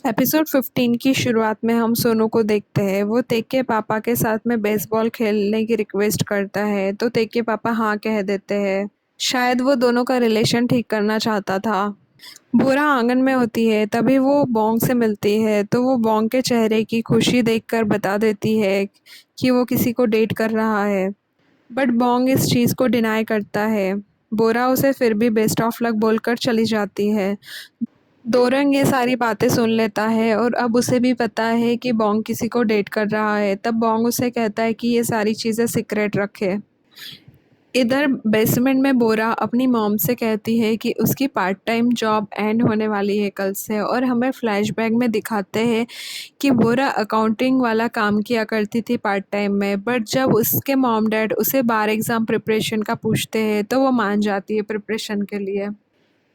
Episode 15 की शुरुआत में हम सोनू को देखते हैं। वो तेग के पापा के साथ में बेसबॉल खेलने की रिक्वेस्ट करता है तो तेग के पापा हाँ कह देते हैं। शायद वो दोनों का रिलेशन ठीक करना चाहता था। बोरा आंगन में होती है तभी वो बोंग से मिलती है तो वो बोंग के चेहरे की खुशी देखकर बता देती है कि वो किसी को डेट कर रहा है। बट बोंग इस चीज़ को डिनाई करता है। बोरा उसे फिर भी बेस्ट ऑफ लक बोलकर चली जाती है। दोरंग ये सारी बातें सुन लेता है और अब उसे भी पता है कि बोंग किसी को डेट कर रहा है। तब बोंग उसे कहता है कि ये सारी चीज़ें सीक्रेट रखे। इधर बेसमेंट में बोरा अपनी मॉम से कहती है कि उसकी पार्ट टाइम जॉब एंड होने वाली है कल से, और हमें फ्लैशबैक में दिखाते हैं कि बोरा अकाउंटिंग वाला काम किया करती थी पार्ट टाइम में। बट जब उसके मॉम डैड उसे बार एग्ज़ाम प्रिपरेशन का पूछते हैं तो वो मान जाती है प्रिपरेशन के लिए।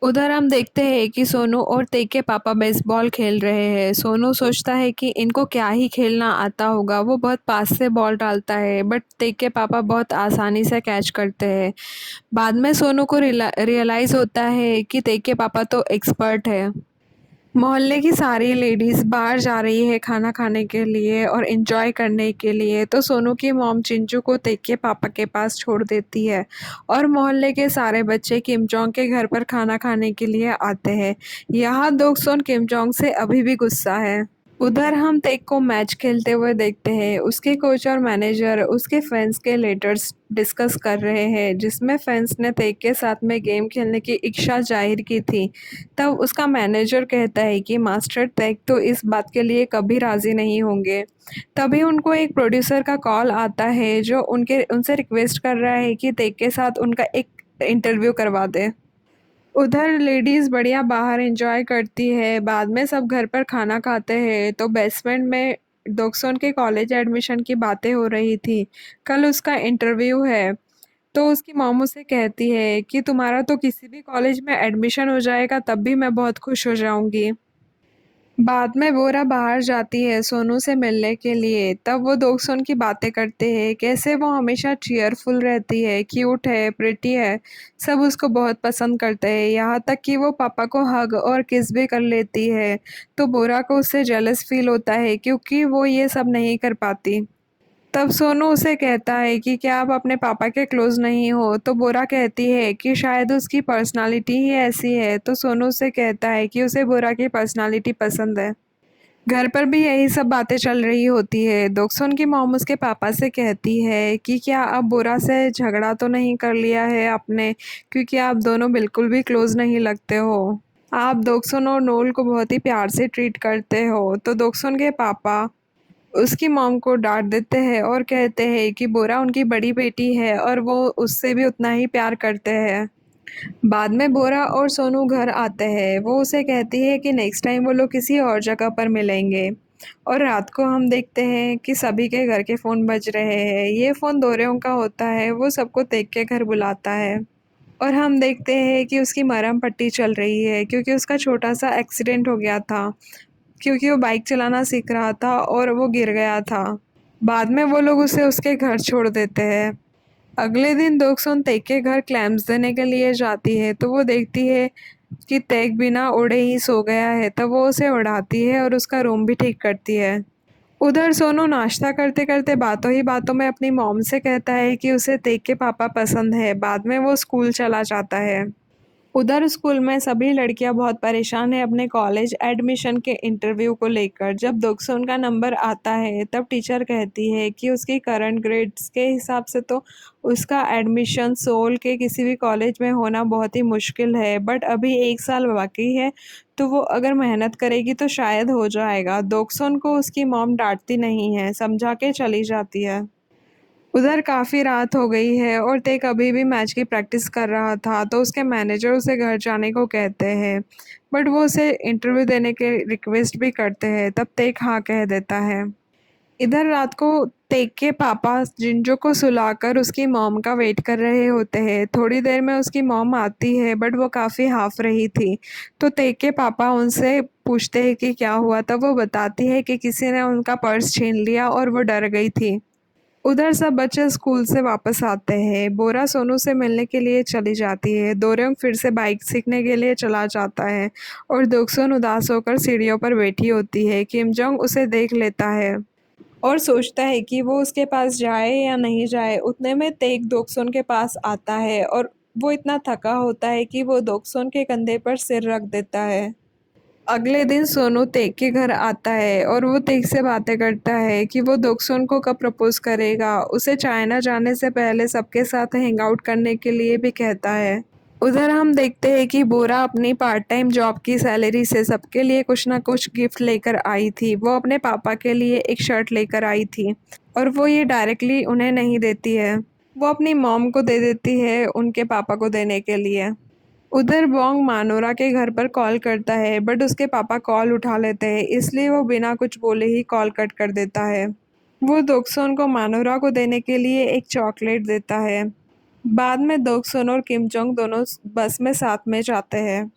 उधर हम देखते हैं कि सोनू और तेग के पापा बेसबॉल खेल रहे हैं। सोनू सोचता है कि इनको क्या ही खेलना आता होगा। वो बहुत पास से बॉल डालता है बट तेग के पापा बहुत आसानी से कैच करते हैं। बाद में सोनू को रियलाइज़ होता है कि तेग के पापा तो एक्सपर्ट है। मोहल्ले की सारी लेडीज़ बाहर जा रही है खाना खाने के लिए और एंजॉय करने के लिए, तो सोनू की मॉम चिंचू को तेग के पापा के पास छोड़ देती है और मोहल्ले के सारे बच्चे किम जोंग के घर पर खाना खाने के लिए आते हैं। यहाँ दोगसोन किम जोंग से अभी भी गुस्सा है। उधर हम तेग को मैच खेलते हुए देखते हैं। उसके कोच और मैनेजर उसके फैंस के लेटर्स डिस्कस कर रहे हैं जिसमें फैंस ने तेग के साथ में गेम खेलने की इच्छा जाहिर की थी। तब उसका मैनेजर कहता है कि मास्टर तेग तो इस बात के लिए कभी राज़ी नहीं होंगे। तभी उनको एक प्रोड्यूसर का कॉल आता है जो उनसे रिक्वेस्ट कर रहा है कि तेग के साथ उनका एक इंटरव्यू करवा दे। उधर लेडीज़ बढ़िया बाहर एंजॉय करती है। बाद में सब घर पर खाना खाते हैं तो बेसमेंट में दोक्सोन के कॉलेज एडमिशन की बातें हो रही थी। कल उसका इंटरव्यू है तो उसकी मॉम उसे कहती है कि तुम्हारा तो किसी भी कॉलेज में एडमिशन हो जाएगा तब भी मैं बहुत खुश हो जाऊंगी। बाद में बोरा बाहर जाती है सोनू से मिलने के लिए। तब वो दोगसोन की बातें करते हैं कैसे वो हमेशा चीयरफुल रहती है, क्यूट है, प्रिटी है। सब उसको बहुत पसंद करते हैं, यहाँ तक कि वो पापा को हग और किस भी कर लेती है। तो बोरा को उससे जेलस फील होता है क्योंकि वो ये सब नहीं कर पाती। तब सोनू उसे कहता है कि क्या आप अपने पापा के क्लोज नहीं हो, तो बोरा कहती है कि शायद उसकी पर्सनालिटी ही ऐसी है। तो सोनू उसे कहता है कि उसे बोरा की पर्सनालिटी पसंद है। घर पर भी यही सब बातें चल रही होती है। दोक्सोन की मॉम उसके पापा से कहती है कि क्या अब बोरा से झगड़ा तो नहीं कर लिया है आपने, क्योंकि आप दोनों बिल्कुल भी क्लोज नहीं लगते हो। आप दोक्सोन और नोल को बहुत ही प्यार से ट्रीट करते हो। तो दोक्सोन के पापा उसकी मॉम को डांट देते हैं और कहते हैं कि बोरा उनकी बड़ी बेटी है और वो उससे भी उतना ही प्यार करते हैं। बाद में बोरा और सोनू घर आते हैं। वो उसे कहती है कि नेक्स्ट टाइम वो लोग किसी और जगह पर मिलेंगे। और रात को हम देखते हैं कि सभी के घर के फ़ोन बज रहे हैं। ये फ़ोन दोरेयों का होता है। वो सबको तेग के घर बुलाता है और हम देखते हैं कि उसकी मरहम पट्टी चल रही है क्योंकि उसका छोटा सा एक्सीडेंट हो गया था, क्योंकि वो बाइक चलाना सीख रहा था और वो गिर गया था। बाद में वो लोग उसे उसके घर छोड़ देते हैं। अगले दिन दोगसोन तेग के घर क्लैम्स देने के लिए जाती है तो वो देखती है कि तेग बिना ओढ़े ही सो गया है। तब वो उसे उड़ाती है और उसका रूम भी ठीक करती है। उधर सोनू नाश्ता करते करते बातों ही बातों में अपनी मॉम से कहता है कि उसे तेग के पापा पसंद है। बाद में वो स्कूल चला जाता है। उधर स्कूल में सभी लड़कियां बहुत परेशान है अपने कॉलेज एडमिशन के इंटरव्यू को लेकर। जब दोगसोन का नंबर आता है तब टीचर कहती है कि उसकी करंट ग्रेड्स के हिसाब से तो उसका एडमिशन सोल के किसी भी कॉलेज में होना बहुत ही मुश्किल है, बट अभी 1 साल बाकी है तो वो अगर मेहनत करेगी तो शायद हो जाएगा। दोगसोन को उसकी मॉम डांटती नहीं है, समझा के चली जाती है। उधर काफ़ी रात हो गई है और तेग अभी भी मैच की प्रैक्टिस कर रहा था तो उसके मैनेजर उसे घर जाने को कहते हैं। बट वो उसे इंटरव्यू देने के रिक्वेस्ट भी करते हैं। तब तेग हाँ कह देता है। इधर रात को तेग के पापा जिंजो को सुलाकर उसकी मॉम का वेट कर रहे होते हैं। थोड़ी देर में उसकी मॉम आती है बट वो काफ़ी हाफ रही थी। तो तेग के पापा उनसे पूछते हैं कि क्या हुआ। तब वो बताती है कि किसी ने उनका पर्स छीन लिया और वो डर गई थी। उधर सब बच्चे स्कूल से वापस आते हैं। बोरा सोनू से मिलने के लिए चली जाती है। दोरेंग फिर से बाइक सीखने के लिए चला जाता है और दोक्सुन उदास होकर सीढ़ियों पर बैठी होती है। किम जोंग उसे देख लेता है और सोचता है कि वो उसके पास जाए या नहीं जाए। उतने में तेक दोक्सुन के पास आता है और वो इतना थका होता है कि वो दोक्सुन के कंधे पर सिर रख देता है। अगले दिन सोनू तेक के घर आता है और वो तेक से बातें करता है कि वो दोक्सुन को कब प्रपोज करेगा। उसे चाइना जाने से पहले सबके साथ हैंग आउट करने के लिए भी कहता है। उधर हम देखते हैं कि बोरा अपनी पार्ट टाइम जॉब की सैलरी से सबके लिए कुछ ना कुछ गिफ्ट लेकर आई थी। वो अपने पापा के लिए एक शर्ट लेकर आई थी और वो ये डायरेक्टली उन्हें नहीं देती है, वो अपनी मॉम को दे देती है उनके पापा को देने के लिए। उधर बॉन्ग मानोरा के घर पर कॉल करता है बट उसके पापा कॉल उठा लेते हैं, इसलिए वो बिना कुछ बोले ही कॉल कट कर देता है। वो दोक्सोन को मानोरा को देने के लिए एक चॉकलेट देता है। बाद में दोक्सोन और किम जोंग दोनों बस में साथ में जाते हैं।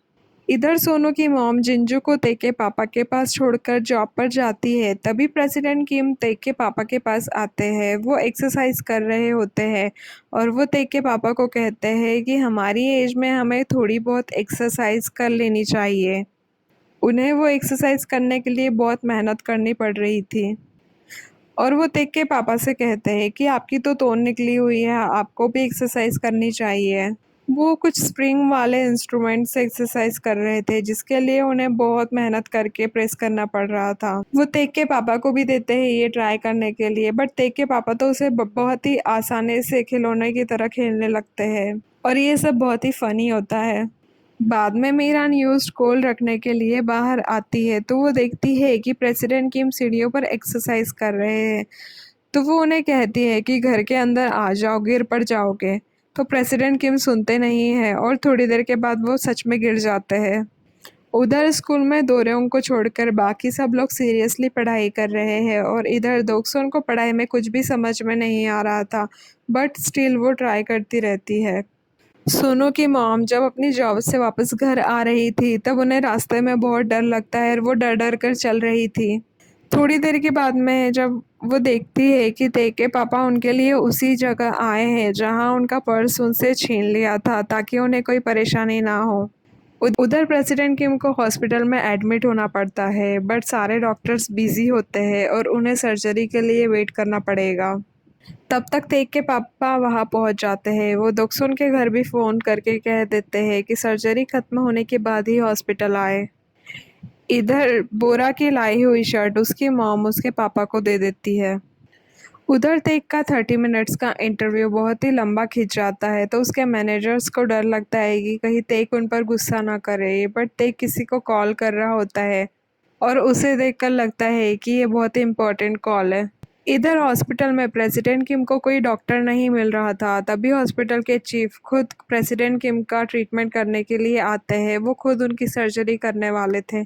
इधर सोनू की मॉम जिंजू को तेक के पापा के पास छोड़कर जॉब पर जाती है। तभी प्रेसिडेंट किम तेक के पापा के पास आते हैं। वो एक्सरसाइज कर रहे होते हैं और वो तेक के पापा को कहते हैं कि हमारी एज में हमें थोड़ी बहुत एक्सरसाइज कर लेनी चाहिए। उन्हें वो एक्सरसाइज करने के लिए बहुत मेहनत करनी पड़ रही थी और वो तेक के पापा से कहते हैं कि आपकी तो तोन निकली हुई है, आपको भी एक्सरसाइज करनी चाहिए। वो कुछ स्प्रिंग वाले इंस्ट्रूमेंट से एक्सरसाइज कर रहे थे जिसके लिए उन्हें बहुत मेहनत करके प्रेस करना पड़ रहा था। वो तेक के पापा को भी देते हैं ये ट्राई करने के लिए बट तेक के पापा तो उसे बहुत ही आसानी से खिलौने की तरह खेलने लगते हैं और ये सब बहुत ही फनी होता है। बाद में मीरा न्यूज़ कॉल रखने के लिए बाहर आती है तो वो देखती है कि प्रेसिडेंट किम सीढ़ियों पर एक्सरसाइज कर रहे हैं। तो वो उन्हें कहती है कि घर के अंदर आ जाओ, गिर पड़ जाओगे। तो प्रेसिडेंट किम सुनते नहीं हैं और थोड़ी देर के बाद वो सच में गिर जाते हैं। उधर स्कूल में दोरेंग को छोड़कर बाकी सब लोग सीरियसली पढ़ाई कर रहे हैं और इधर दोक्सुन को पढ़ाई में कुछ भी समझ में नहीं आ रहा था बट स्टिल वो ट्राई करती रहती है। सोनू की मॉम जब अपनी जॉब से वापस घर आ रही थी तब उन्हें रास्ते में बहुत डर लगता है और वो डर डर कर चल रही थी। थोड़ी देर के बाद में जब वो देखती है कि तेक के पापा उनके लिए उसी जगह आए हैं जहां उनका पर्स उनसे छीन लिया था ताकि उन्हें कोई परेशानी ना हो। उधर प्रेसिडेंट किम को हॉस्पिटल में एडमिट होना पड़ता है बट सारे डॉक्टर्स बिजी होते हैं और उन्हें सर्जरी के लिए वेट करना पड़ेगा। तब तक तेक के पापा वहां पहुंच जाते हैं। वो दोक्सुन के घर भी फ़ोन करके कह देते हैं कि सर्जरी खत्म होने के बाद ही हॉस्पिटल आए। इधर बोरा की लाई हुई शर्ट उसकी मॉम उसके पापा को दे देती है। उधर तेक का 30 मिनट्स का इंटरव्यू बहुत ही लंबा खिंच जाता है तो उसके मैनेजर्स को डर लगता है कि कहीं तेक उन पर गुस्सा ना करे बट तेक किसी को कॉल कर रहा होता है और उसे देखकर लगता है कि ये बहुत ही इम्पोर्टेंट कॉल है। इधर हॉस्पिटल में प्रेसिडेंट किम को कोई डॉक्टर नहीं मिल रहा था। तभी हॉस्पिटल के चीफ खुद प्रेसिडेंट किम का ट्रीटमेंट करने के लिए आते हैं। वो खुद उनकी सर्जरी करने वाले थे।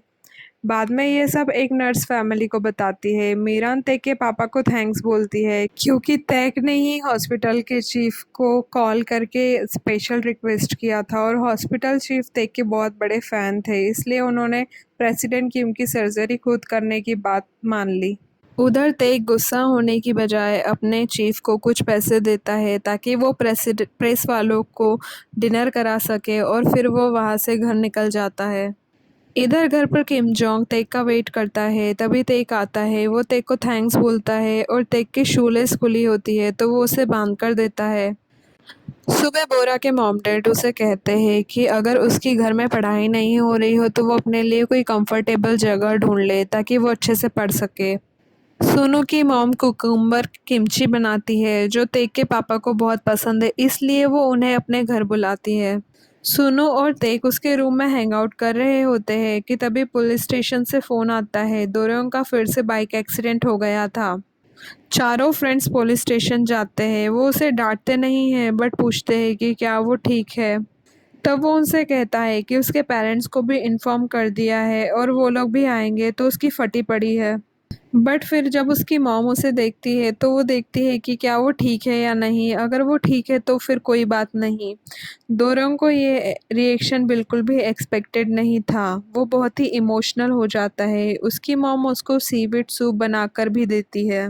बाद में ये सब एक नर्स फैमिली को बताती है। मीरान तेक के पापा को थैंक्स बोलती है क्योंकि तेक ने ही हॉस्पिटल के चीफ को कॉल करके स्पेशल रिक्वेस्ट किया था और हॉस्पिटल चीफ तेक के बहुत बड़े फ़ैन थे, इसलिए उन्होंने प्रेसिडेंट किम की सर्जरी खुद करने की बात मान ली। उधर तेक गुस्सा होने की बजाय अपने चीफ को कुछ पैसे देता है ताकि वो प्रेस वालों को डिनर करा सके और फिर वो वहाँ से घर निकल जाता है। इधर घर पर किम जोंग तेक का वेट करता है। तभी तेक आता है। वो तेक को थैंक्स बोलता है और तेक की शूलेस खुली होती है तो वो उसे बांध कर देता है। सुबह बोरा के मॉम डैड उसे कहते हैं कि अगर उसकी घर में पढ़ाई नहीं हो रही हो तो वो अपने लिए कोई कंफर्टेबल जगह ढूंढ ले ताकि वो अच्छे से पढ़ सके। सोनू की मॉम कुकुम्बर किमची बनाती है जो तेक के पापा को बहुत पसंद है, इसलिए वो उन्हें अपने घर बुलाती है। सोनू और तेक उसके रूम में हैंग आउट कर रहे होते हैं कि तभी पुलिस स्टेशन से फ़ोन आता है। दोरेंग का फिर से बाइक एक्सीडेंट हो गया था। चारों फ्रेंड्स पुलिस स्टेशन जाते हैं। वो उसे डांटते नहीं हैं बट पूछते हैं कि क्या वो ठीक है। तब वो उनसे कहता है कि उसके पेरेंट्स को भी इन्फॉर्म कर दिया है और वो लोग भी आएंगे तो उसकी फटी पड़ी है। बट फिर जब उसकी मॉम उसे देखती है तो वो देखती है कि क्या वो ठीक है या नहीं। अगर वो ठीक है तो फिर कोई बात नहीं। दोरंग को ये रिएक्शन बिल्कुल भी एक्सपेक्टेड नहीं था। वो बहुत ही इमोशनल हो जाता है। उसकी मॉम उसको सीविड सूप बनाकर भी देती है।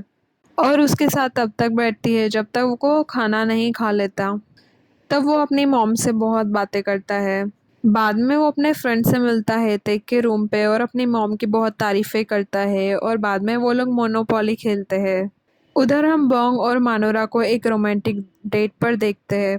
और उसके साथ तब तक बैठती है जब तक वो खाना नहीं खा लेता। तब वो अपनी मॉम से बहुत बातें करता है। बाद में वो अपने फ्रेंड से मिलता है तेक के रूम पे और अपनी मॉम की बहुत तारीफ़ें करता है और बाद में वो लोग मोनोपोली खेलते हैं। उधर हम बोंग और मानोरा को एक रोमांटिक डेट पर देखते हैं।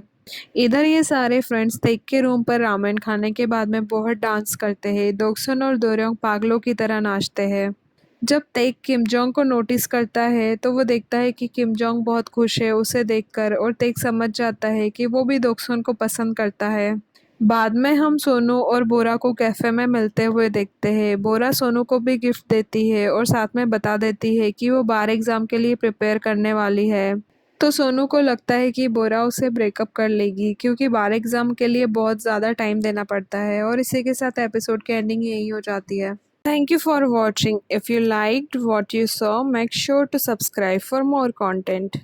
इधर ये सारे फ्रेंड्स तेक के रूम पर रामेन खाने के बाद में बहुत डांस करते हैं। दोक्सन और दोरयोंग पागलों की तरह नाचते हैं। जब तेक किम जोंग को नोटिस करता है तो वो देखता है कि किम जोंग बहुत खुश है उसे देखकर और तेक समझ जाता है कि वो भी दोक्सन को पसंद करता है। बाद में हम सोनू और बोरा को कैफे में मिलते हुए देखते हैं। बोरा सोनू को भी गिफ्ट देती है और साथ में बता देती है कि वो बार एग्जाम के लिए प्रिपेयर करने वाली है। तो सोनू को लगता है कि बोरा उसे ब्रेकअप कर लेगी क्योंकि बार एग्जाम के लिए बहुत ज़्यादा टाइम देना पड़ता है और इसी के साथ एपिसोड की एंडिंग यही हो जाती है। Thank you for watching. If you liked what you saw, make sure to subscribe for more content.